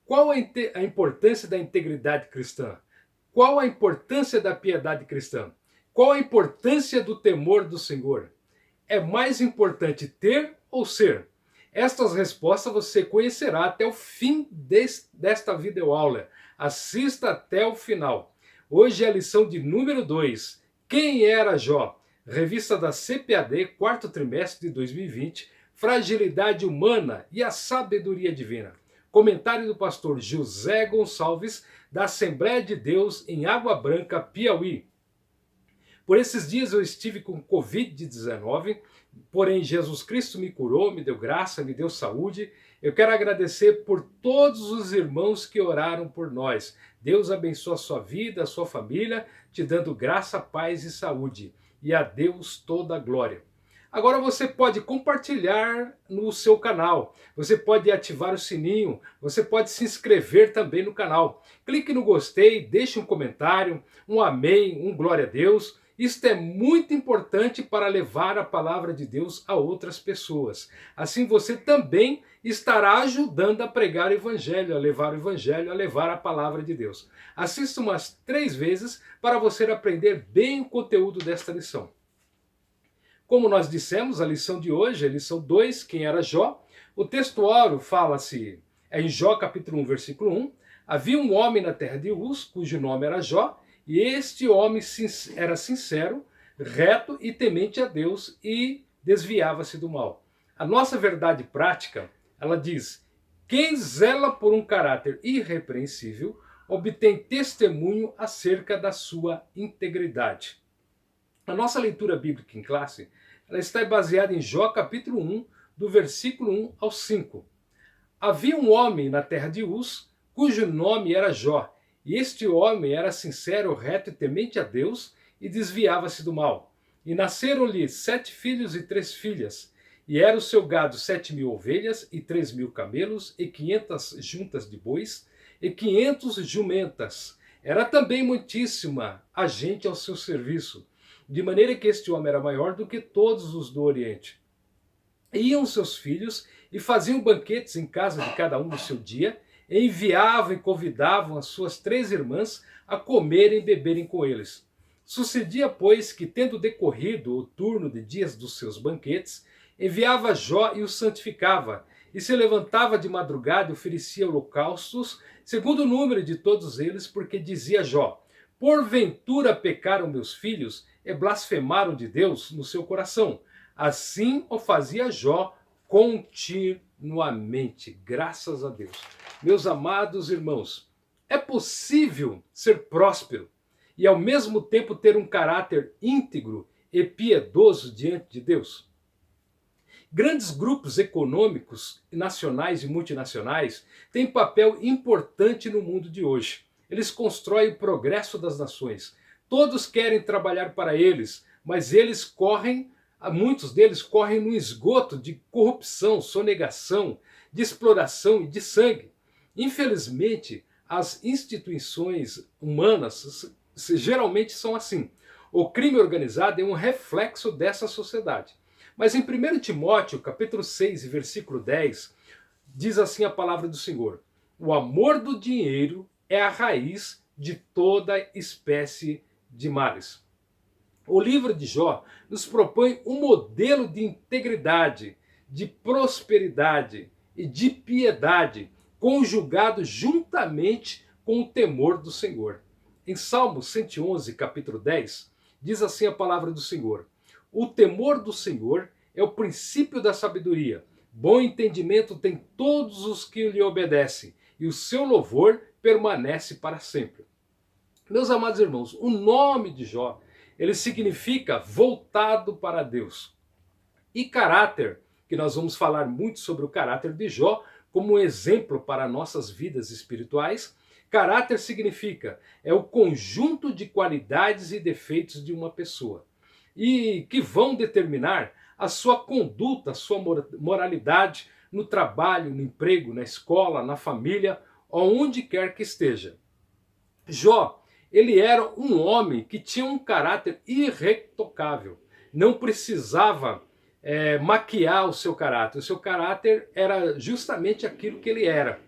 Qual a importância da integridade cristã? Qual a importância da piedade cristã? Qual a importância do temor do Senhor? É mais importante ter ou ser? Estas respostas você conhecerá até o fim desta videoaula. Assista até o final. Hoje é a lição de número 2. Quem era Jó? Revista da CPAD, quarto trimestre de 2020. Fragilidade humana e a sabedoria divina. Comentário do pastor José Gonçalves, da Assembleia de Deus em Água Branca, Piauí. Por esses dias eu estive com Covid-19, porém Jesus Cristo me curou, me deu graça, me deu saúde. Eu quero agradecer por todos os irmãos que oraram por nós. Deus abençoe a sua vida, a sua família, te dando graça, paz e saúde. E a Deus toda a glória. Agora você pode compartilhar no seu canal, você pode ativar o sininho, você pode se inscrever também no canal. Clique no gostei, deixe um comentário, um amém, um glória a Deus. Isto é muito importante para levar a palavra de Deus a outras pessoas. Assim você também estará ajudando a pregar o evangelho, a levar o evangelho, a levar a palavra de Deus. Assista umas 3 vezes para você aprender bem o conteúdo desta lição. Como nós dissemos, a lição de hoje é a lição 2, quem era Jó. O textuário fala-se, é em Jó capítulo 1, versículo 1. Havia um homem na terra de Uz, cujo nome era Jó, e este homem era sincero, reto e temente a Deus e desviava-se do mal. A nossa verdade prática, ela diz, quem zela por um caráter irrepreensível, obtém testemunho acerca da sua integridade. A nossa leitura bíblica em classe, ela está baseada em Jó capítulo 1, do versículo 1 ao 5. Havia um homem na terra de Uz, cujo nome era Jó, e este homem era sincero, reto e temente a Deus, e desviava-se do mal. E nasceram-lhe 7 filhos e 3 filhas, e era o seu gado 7.000 ovelhas, e 3.000 camelos, e 500 juntas de bois, e 500 jumentas. Era também muitíssima a gente ao seu serviço, de maneira que este homem era maior do que todos os do Oriente. Iam seus filhos e faziam banquetes em casa de cada um no seu dia, e enviavam e convidavam as suas 3 irmãs a comerem e beberem com eles. Sucedia, pois, que, tendo decorrido o turno de dias dos seus banquetes, enviava Jó e os santificava, e se levantava de madrugada e oferecia holocaustos, segundo o número de todos eles, porque dizia Jó, porventura pecaram meus filhos e blasfemaram de Deus no seu coração. Assim o fazia Jó continuamente. Graças a Deus. Meus amados irmãos, é possível ser próspero e ao mesmo tempo ter um caráter íntegro e piedoso diante de Deus? Grandes grupos econômicos, nacionais e multinacionais, têm papel importante no mundo de hoje. Eles constroem o progresso das nações. Todos querem trabalhar para eles, mas muitos deles correm no esgoto de corrupção, sonegação, de exploração e de sangue. Infelizmente, as instituições humanas geralmente são assim. O crime organizado é um reflexo dessa sociedade. Mas em 1 Timóteo, capítulo 6, versículo 10, diz assim a palavra do Senhor: o amor do dinheiro é a raiz de toda espécie de males. O livro de Jó nos propõe um modelo de integridade, de prosperidade e de piedade, conjugado juntamente com o temor do Senhor. Em Salmo 111, capítulo 10, diz assim a palavra do Senhor: o temor do Senhor é o princípio da sabedoria. Bom entendimento tem todos os que lhe obedecem, e o seu louvor permanece para sempre. Meus amados irmãos, o nome de Jó, ele significa voltado para Deus. E caráter, que nós vamos falar muito sobre o caráter de Jó, como um exemplo para nossas vidas espirituais. Caráter significa, é o conjunto de qualidades e defeitos de uma pessoa, e que vão determinar a sua conduta, a sua moralidade no trabalho, no emprego, na escola, na família, onde quer que esteja. Jó, ele era um homem que tinha um caráter irretocável, não precisava maquiar o seu caráter era justamente aquilo que ele era.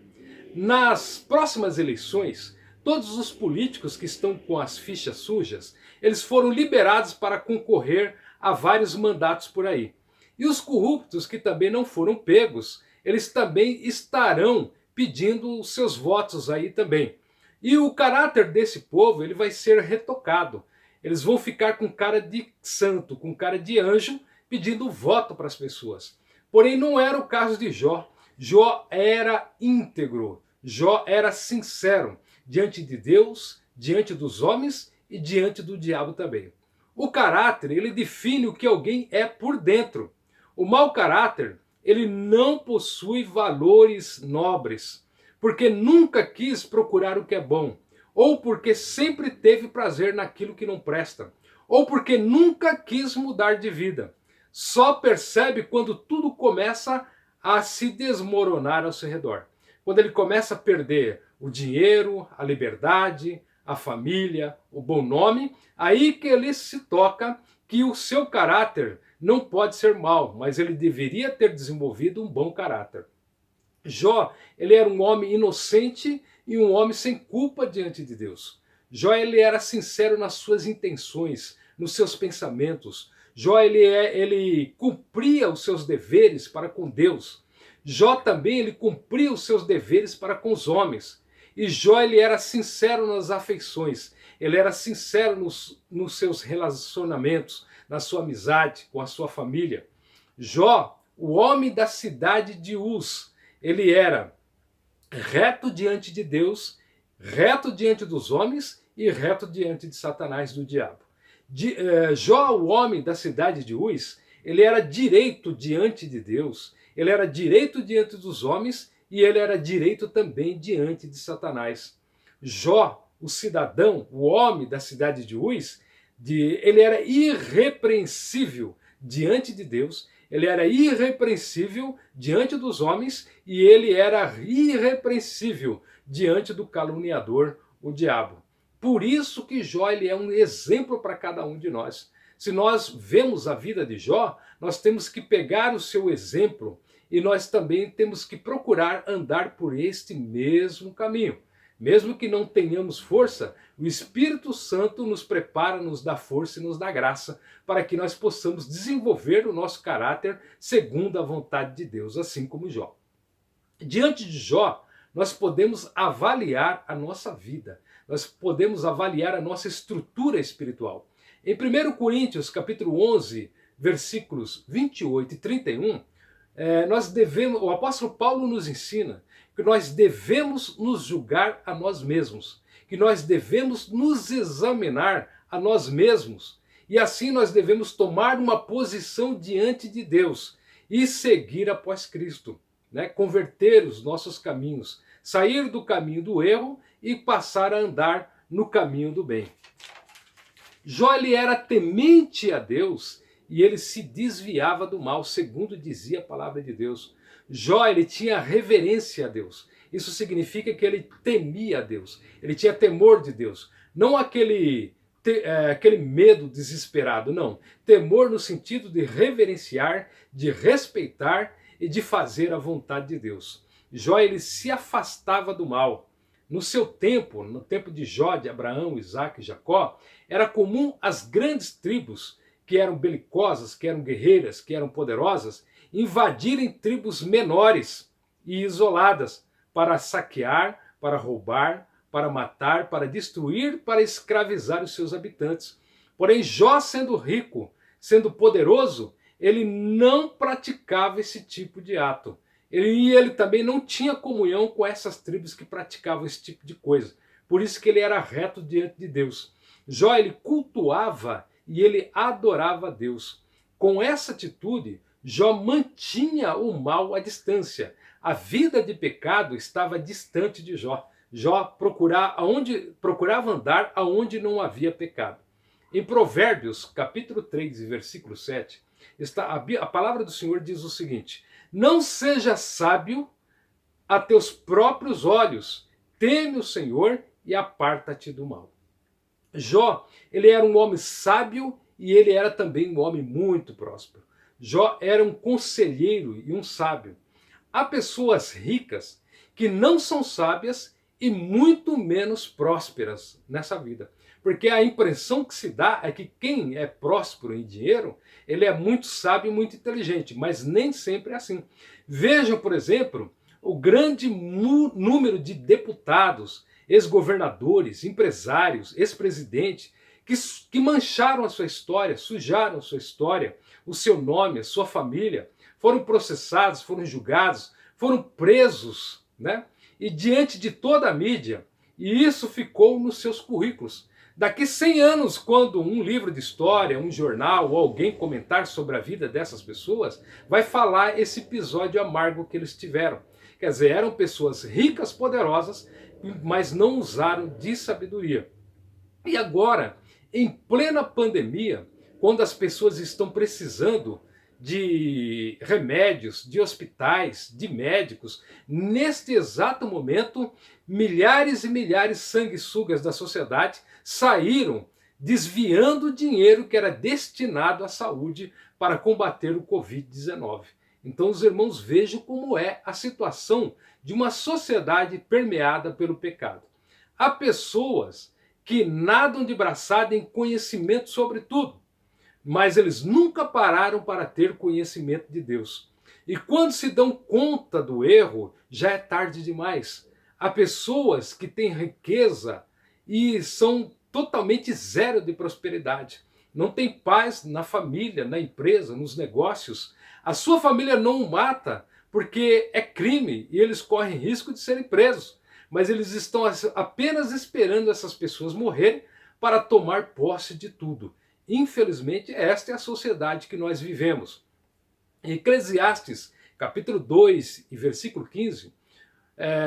Nas próximas eleições, todos os políticos que estão com as fichas sujas, eles foram liberados para concorrer a vários mandatos por aí. E os corruptos que também não foram pegos, eles também estarão pedindo os seus votos aí também. E o caráter desse povo, ele vai ser retocado. Eles vão ficar com cara de santo, com cara de anjo, pedindo voto para as pessoas. Porém, não era o caso de Jó. Jó era íntegro, Jó era sincero diante de Deus, diante dos homens e diante do diabo também. O caráter, ele define o que alguém é por dentro. O mau caráter, ele não possui valores nobres, porque nunca quis procurar o que é bom, ou porque sempre teve prazer naquilo que não presta, ou porque nunca quis mudar de vida. Só percebe quando tudo começa a se desmoronar ao seu redor. Quando ele começa a perder o dinheiro, a liberdade, a família, o bom nome, aí que ele se toca que o seu caráter não pode ser mau, mas ele deveria ter desenvolvido um bom caráter. Jó, ele era um homem inocente e um homem sem culpa diante de Deus. Jó, ele era sincero nas suas intenções, nos seus pensamentos. Jó, ele cumpria os seus deveres para com Deus. Jó também, ele cumpria os seus deveres para com os homens. E Jó, ele era sincero nas afeições. Ele era sincero nos seus relacionamentos, na sua amizade, com a sua família. Jó, o homem da cidade de Uz, ele era reto diante de Deus, reto diante dos homens e reto diante de Satanás, do diabo. Jó, o homem da cidade de Uz, ele era direito diante de Deus, ele era direito diante dos homens e ele era direito também diante de Satanás. Jó, o cidadão, o homem da cidade de Uz, ele era irrepreensível diante de Deus, ele era irrepreensível diante dos homens e ele era irrepreensível diante do caluniador, o diabo. Por isso que Jó, ele é um exemplo para cada um de nós. Se nós vemos a vida de Jó, nós temos que pegar o seu exemplo e nós também temos que procurar andar por este mesmo caminho. Mesmo que não tenhamos força, o Espírito Santo nos prepara, nos dá força e nos dá graça para que nós possamos desenvolver o nosso caráter segundo a vontade de Deus, assim como Jó. Diante de Jó, nós podemos avaliar a nossa vida, nós podemos avaliar a nossa estrutura espiritual. Em 1 Coríntios, capítulo 11, versículos 28 e 31, o apóstolo Paulo nos ensina que nós devemos nos julgar a nós mesmos, que nós devemos nos examinar a nós mesmos, e assim nós devemos tomar uma posição diante de Deus e seguir após Cristo, né? Converter os nossos caminhos, sair do caminho do erro e passar a andar no caminho do bem. Jó, ele era temente a Deus e ele se desviava do mal, segundo dizia a palavra de Deus. Jó, ele tinha reverência a Deus. Isso significa que ele temia a Deus. Ele tinha temor de Deus. Não aquele medo desesperado, não. Temor no sentido de reverenciar, de respeitar e de fazer a vontade de Deus. Jó, ele se afastava do mal. No seu tempo, no tempo de Jó, de Abraão, Isaac e Jacó, era comum as grandes tribos, que eram belicosas, que eram guerreiras, que eram poderosas, invadirem tribos menores e isoladas para saquear, para roubar, para matar, para destruir, para escravizar os seus habitantes. Porém, Jó, sendo rico, sendo poderoso, ele não praticava esse tipo de ato. Ele também não tinha comunhão com essas tribos que praticavam esse tipo de coisa. Por isso que ele era reto diante de Deus. Jó, ele cultuava e ele adorava a Deus. Com essa atitude, Jó mantinha o mal à distância. A vida de pecado estava distante de Jó. Jó procurava andar aonde não havia pecado. Em Provérbios, capítulo 3, versículo 7, a palavra do Senhor diz o seguinte: não seja sábio a teus próprios olhos, teme o Senhor e aparta-te do mal. Jó, ele era um homem sábio e ele era também um homem muito próspero. Jó era um conselheiro e um sábio. Há pessoas ricas que não são sábias e muito menos prósperas nessa vida. Porque a impressão que se dá é que quem é próspero em dinheiro, ele é muito sábio e muito inteligente, mas nem sempre é assim. Vejam, por exemplo, o grande número de deputados, ex-governadores, empresários, ex-presidentes, que mancharam a sua história, sujaram a sua história, o seu nome, a sua família, foram processados, foram julgados, foram presos, né? E diante de toda a mídia, e isso ficou nos seus currículos. Daqui 100 anos, quando um livro de história, um jornal ou alguém comentar sobre a vida dessas pessoas, vai falar esse episódio amargo que eles tiveram. Quer dizer, eram pessoas ricas, poderosas, mas não usaram de sabedoria. E agora, em plena pandemia, quando as pessoas estão precisando de remédios, de hospitais, de médicos, neste exato momento, milhares e milhares de sanguessugas da sociedade saíram desviando o dinheiro que era destinado à saúde para combater o Covid-19. Então, os irmãos, vejam como é a situação de uma sociedade permeada pelo pecado. Há pessoas que nadam de braçada em conhecimento sobre tudo, mas eles nunca pararam para ter conhecimento de Deus. E quando se dão conta do erro, já é tarde demais. Há pessoas que têm riqueza e são totalmente zero de prosperidade. Não tem paz na família, na empresa, nos negócios. A sua família não o mata porque é crime e eles correm risco de serem presos. Mas eles estão apenas esperando essas pessoas morrerem para tomar posse de tudo. Infelizmente, esta é a sociedade que nós vivemos. Em Eclesiastes, capítulo 2 e versículo 15,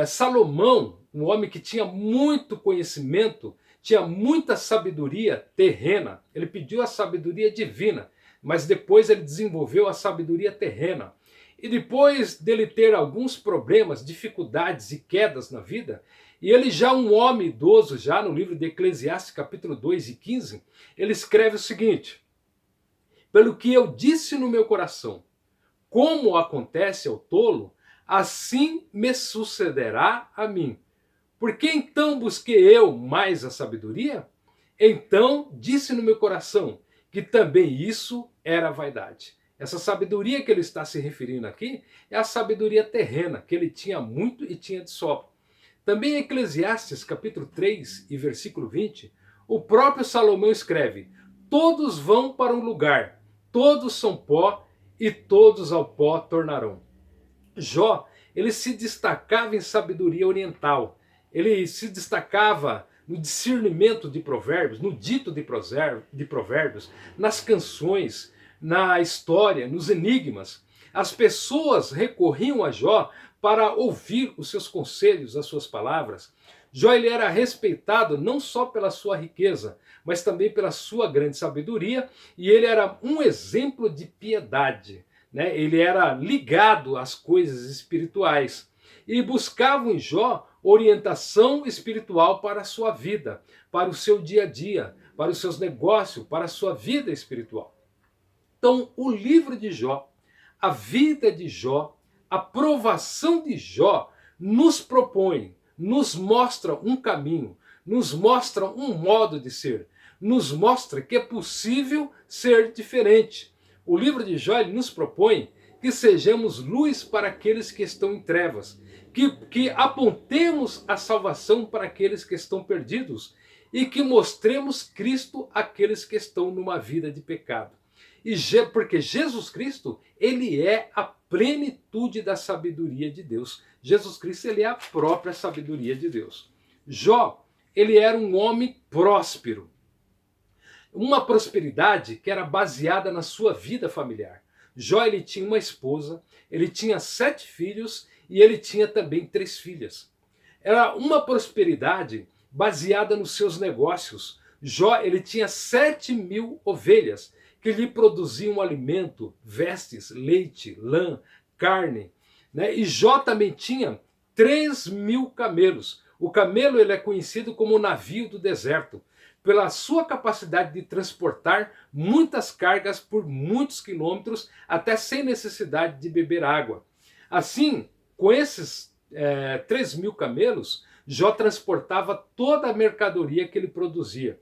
Salomão, um homem que tinha muito conhecimento, tinha muita sabedoria terrena. Ele pediu a sabedoria divina, mas depois ele desenvolveu a sabedoria terrena. E depois dele ter alguns problemas, dificuldades e quedas na vida, e ele já um homem idoso, já no livro de Eclesiastes, capítulo 2 e 15, ele escreve o seguinte: pelo que eu disse no meu coração, como acontece ao tolo, assim me sucederá a mim. Por que então busquei eu mais a sabedoria? Então disse no meu coração que também isso era vaidade. Essa sabedoria que ele está se referindo aqui é a sabedoria terrena, que ele tinha muito e tinha de sobra. Também em Eclesiastes, capítulo 3 e versículo 20, o próprio Salomão escreve: todos vão para um lugar, todos são pó e todos ao pó tornarão. Jó, ele se destacava em sabedoria oriental, ele se destacava no discernimento de provérbios, no dito de provérbios, nas canções, na história, nos enigmas. As pessoas recorriam a Jó para ouvir os seus conselhos, as suas palavras. Jó ele era respeitado não só pela sua riqueza, mas também pela sua grande sabedoria, e ele era um exemplo de piedade, né? Ele era ligado às coisas espirituais e buscava em Jó orientação espiritual para a sua vida, para o seu dia a dia, para os seus negócios, para a sua vida espiritual. Então, o livro de Jó, a vida de Jó, a provação de Jó nos propõe, nos mostra um caminho, nos mostra um modo de ser, nos mostra que é possível ser diferente. O livro de Jó ele nos propõe que sejamos luz para aqueles que estão em trevas, que apontemos a salvação para aqueles que estão perdidos e que mostremos Cristo àqueles que estão numa vida de pecado. Porque Jesus Cristo, ele é a plenitude da sabedoria de Deus. Jesus Cristo, ele é a própria sabedoria de Deus. Jó, ele era um homem próspero. Uma prosperidade que era baseada na sua vida familiar. Jó, ele tinha uma esposa, ele tinha 7 filhos e ele tinha também 3 filhas. Era uma prosperidade baseada nos seus negócios. Jó, ele tinha 7.000 ovelhas, que lhe produziam alimento, vestes, leite, lã, carne. Né? E Jó também tinha 3.000 camelos. O camelo ele é conhecido como o navio do deserto, pela sua capacidade de transportar muitas cargas por muitos quilômetros, até sem necessidade de beber água. Assim, com esses 3.000 camelos, Jó transportava toda a mercadoria que ele produzia.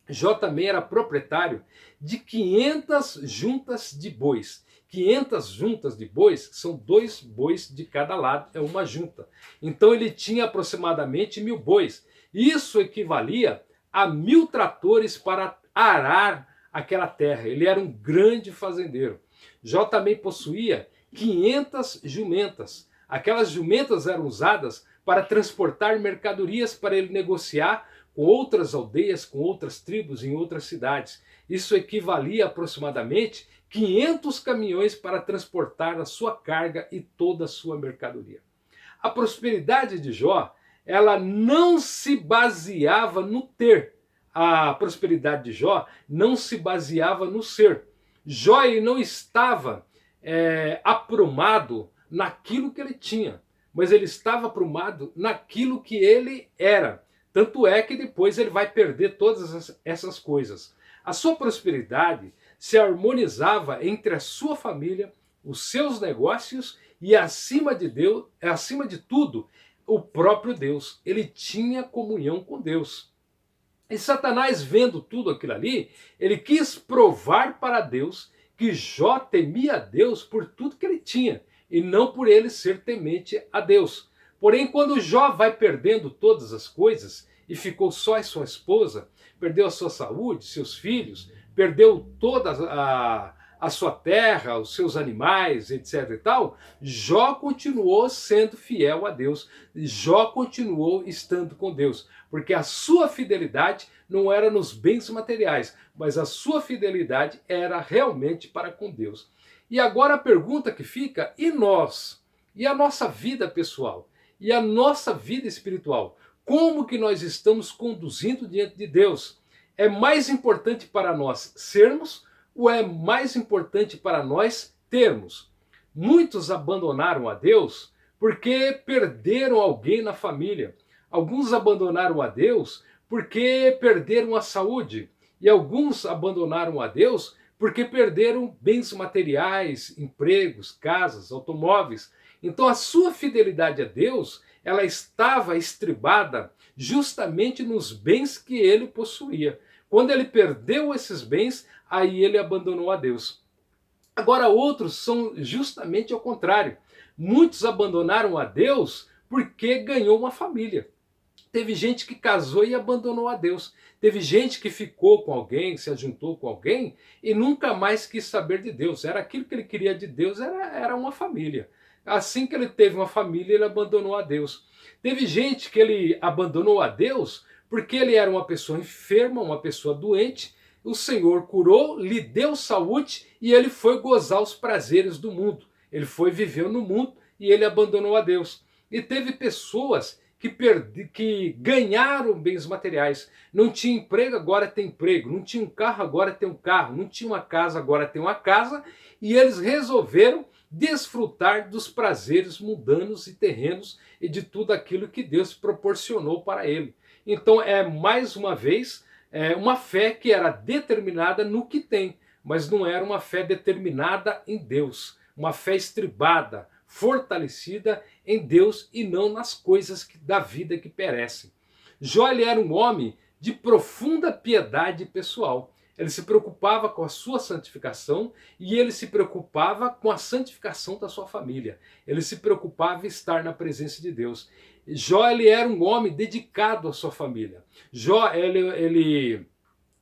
Jó também era proprietário de 500 juntas de bois. 500 juntas de bois são 2 bois de cada lado, é uma junta. Então ele tinha aproximadamente 1.000 bois. Isso equivalia a 1.000 tratores para arar aquela terra. Ele era um grande fazendeiro. Jó também possuía 500 jumentas. Aquelas jumentas eram usadas para transportar mercadorias para ele negociar com outras aldeias, com outras tribos em outras cidades. Isso equivalia a aproximadamente 500 caminhões para transportar a sua carga e toda a sua mercadoria. A prosperidade de Jó, ela não se baseava no ter. A prosperidade de Jó não se baseava no ser. Jó ele não estava aprumado naquilo que ele tinha, mas ele estava aprumado naquilo que ele era. Tanto é que depois ele vai perder todas essas coisas. A sua prosperidade se harmonizava entre a sua família, os seus negócios e acima de Deus, acima de tudo, o próprio Deus. Ele tinha comunhão com Deus. E Satanás, vendo tudo aquilo ali, ele quis provar para Deus que Jó temia a Deus por tudo que ele tinha, e não por ele ser temente a Deus. Porém, quando Jó vai perdendo todas as coisas, e ficou só a sua esposa, perdeu a sua saúde, seus filhos, perdeu toda a sua terra, os seus animais, etc e tal, Jó continuou sendo fiel a Deus. Jó continuou estando com Deus, porque a sua fidelidade não era nos bens materiais, mas a sua fidelidade era realmente para com Deus. E agora a pergunta que fica, e nós? E a nossa vida pessoal? E a nossa vida espiritual? Como que nós estamos conduzindo diante de Deus? É mais importante para nós sermos ou é mais importante para nós termos? Muitos abandonaram a Deus porque perderam alguém na família. Alguns abandonaram a Deus porque perderam a saúde. E alguns abandonaram a Deus porque perderam bens materiais, empregos, casas, automóveis. Então a sua fidelidade a Deus, ela estava estribada justamente nos bens que ele possuía. Quando ele perdeu esses bens, aí ele abandonou a Deus. Agora outros são justamente ao contrário. Muitos abandonaram a Deus porque ganhou uma família. Teve gente que casou e abandonou a Deus. Teve gente que ficou com alguém, se ajuntou com alguém e nunca mais quis saber de Deus. Era aquilo que ele queria de Deus, era uma família. Assim que ele teve uma família, ele abandonou a Deus. Teve gente que ele abandonou a Deus porque ele era uma pessoa enferma, uma pessoa doente. O Senhor curou, lhe deu saúde e ele foi gozar os prazeres do mundo. Ele foi viver no mundo e ele abandonou a Deus. E teve pessoas que ganharam bens materiais. Não tinha emprego, agora tem emprego. Não tinha um carro, agora tem um carro. Não tinha uma casa, agora tem uma casa. E eles resolveram desfrutar dos prazeres mundanos e terrenos e de tudo aquilo que Deus proporcionou para ele. Então é mais uma vez uma fé que era determinada no que tem, mas não era uma fé determinada em Deus. Uma fé estribada, fortalecida em Deus e não nas coisas da vida que perecem. Jó ele era um homem de profunda piedade pessoal. Ele se preocupava com a sua santificação e ele se preocupava com a santificação da sua família. Ele se preocupava em estar na presença de Deus. Jó ele era um homem dedicado à sua família. Jó ele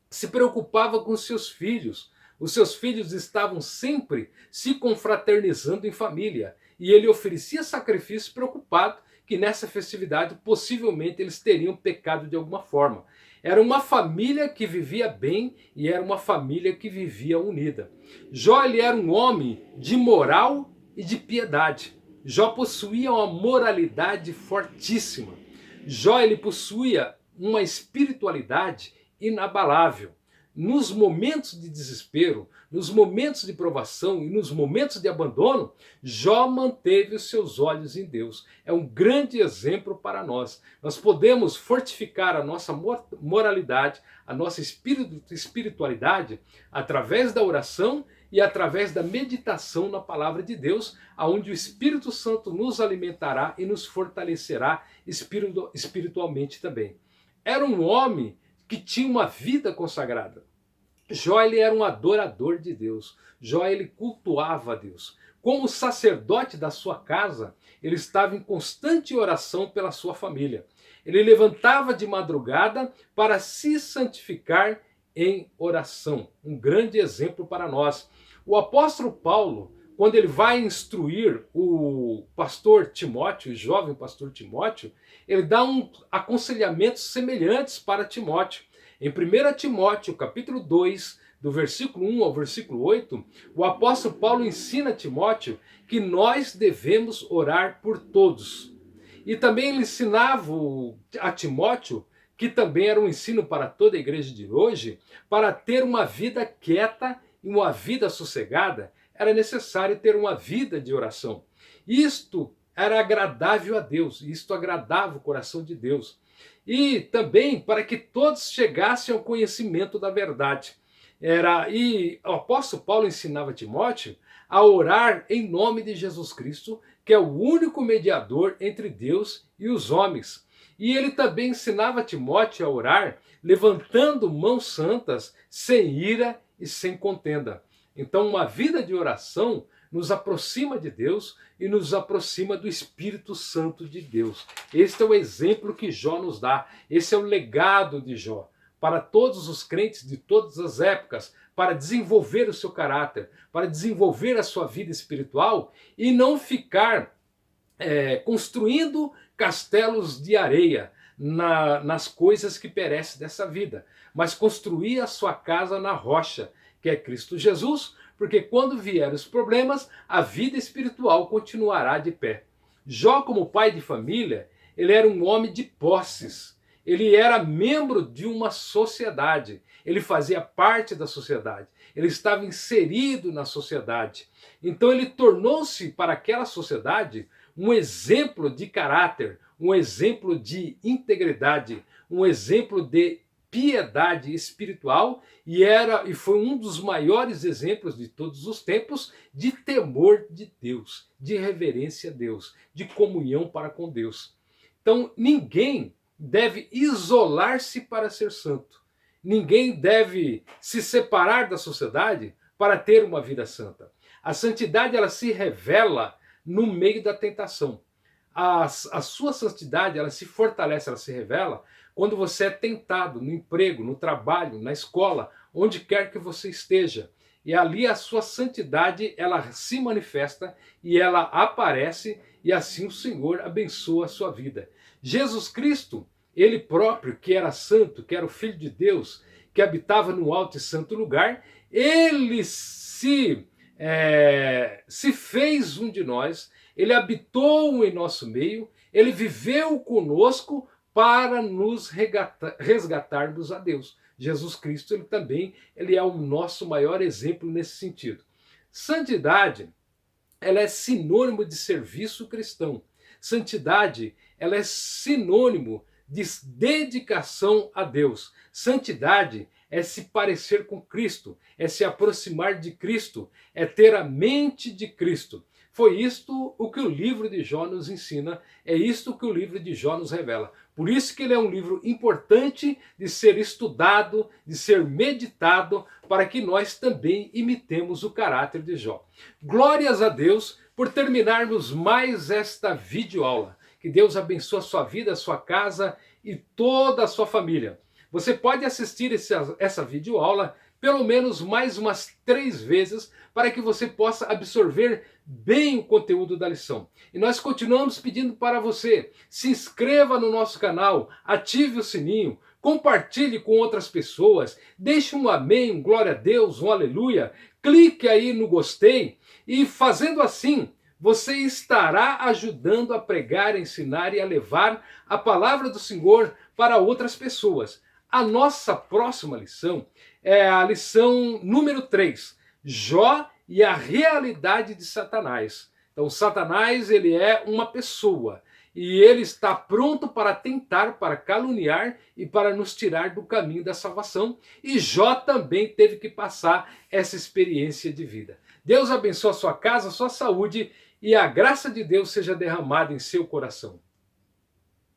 se preocupava com seus filhos. Os seus filhos estavam sempre se confraternizando em família. E ele oferecia sacrifício preocupado que nessa festividade possivelmente eles teriam pecado de alguma forma. Era uma família que vivia bem e era uma família que vivia unida. Jó ele era um homem de moral e de piedade. Jó possuía uma moralidade fortíssima. Jó ele possuía uma espiritualidade inabalável. Nos momentos de desespero, nos momentos de provação e nos momentos de abandono, Jó manteve os seus olhos em Deus. É um grande exemplo para nós. Nós podemos fortificar a nossa moralidade, a nossa espiritualidade através da oração e através da meditação na palavra de Deus, aonde o Espírito Santo nos alimentará e nos fortalecerá espiritualmente também. Era um homem que tinha uma vida consagrada. Jó, ele era um adorador de Deus. Jó, ele cultuava a Deus. Como sacerdote da sua casa, ele estava em constante oração pela sua família. Ele levantava de madrugada para se santificar em oração. Um grande exemplo para nós. O apóstolo Paulo, quando ele vai instruir o pastor Timóteo, o jovem pastor Timóteo, ele dá aconselhamentos semelhantes para Timóteo. Em 1 Timóteo, capítulo 2, do versículo 1 ao versículo 8, o apóstolo Paulo ensina a Timóteo que nós devemos orar por todos. E também ele ensinava a Timóteo, que também era um ensino para toda a igreja de hoje, para ter uma vida quieta e uma vida sossegada, era necessário ter uma vida de oração. Isto era agradável a Deus, isto agradava o coração de Deus. E também para que todos chegassem ao conhecimento da verdade. E o apóstolo Paulo ensinava a Timóteo a orar em nome de Jesus Cristo, que é o único mediador entre Deus e os homens. E ele também ensinava a Timóteo a orar levantando mãos santas, sem ira e sem contenda. Então, uma vida de oração nos aproxima de Deus e nos aproxima do Espírito Santo de Deus. Este é o exemplo que Jó nos dá. Esse é o legado de Jó para todos os crentes de todas as épocas, para desenvolver o seu caráter, para desenvolver a sua vida espiritual e não ficar construindo castelos de areia nas coisas que perecem dessa vida, mas construir a sua casa na rocha, que é Cristo Jesus, porque quando vierem os problemas, a vida espiritual continuará de pé. Jó, como pai de família, ele era um homem de posses. Ele era membro de uma sociedade, ele fazia parte da sociedade, ele estava inserido na sociedade. Então ele tornou-se para aquela sociedade um exemplo de caráter, um exemplo de integridade, um exemplo de piedade espiritual e foi um dos maiores exemplos de todos os tempos de temor de Deus, de reverência a Deus, de comunhão para com Deus. Então ninguém deve isolar-se para ser santo. Ninguém deve se separar da sociedade para ter uma vida santa. A santidade, ela se revela no meio da tentação. A sua santidade, ela se fortalece, ela se revela quando você é tentado no emprego, no trabalho, na escola, onde quer que você esteja. E ali a sua santidade, ela se manifesta e ela aparece, e assim o Senhor abençoa a sua vida. Jesus Cristo, ele próprio, que era santo, que era o Filho de Deus, que habitava no alto e santo lugar, ele se fez um de nós, ele habitou em nosso meio, ele viveu conosco para nos resgatarmos a Deus. Jesus Cristo, ele é o nosso maior exemplo nesse sentido. Santidade, ela é sinônimo de serviço cristão. Santidade, ela é sinônimo de dedicação a Deus. Santidade é se parecer com Cristo, é se aproximar de Cristo, é ter a mente de Cristo. Foi isto o que o livro de Jó nos ensina, é isto que o livro de Jó nos revela. Por isso que ele é um livro importante de ser estudado, de ser meditado, para que nós também imitemos o caráter de Jó. Glórias a Deus por terminarmos mais esta videoaula. Que Deus abençoe a sua vida, a sua casa e toda a sua família. Você pode assistir essa videoaula pelo menos mais umas 3 vezes para que você possa absorver bem o conteúdo da lição. E nós continuamos pedindo para você, se inscreva no nosso canal, ative o sininho, compartilhe com outras pessoas, deixe um amém, um glória a Deus, um aleluia, clique aí no gostei e fazendo assim, você estará ajudando a pregar, a ensinar e a levar a palavra do Senhor para outras pessoas. A nossa próxima lição é a lição número 3, Jó e a realidade de Satanás. Então, Satanás, ele é uma pessoa. e ele está pronto para tentar, para caluniar e para nos tirar do caminho da salvação. E Jó também teve que passar essa experiência de vida. Deus abençoe a sua casa, a sua saúde e a graça de Deus seja derramada em seu coração.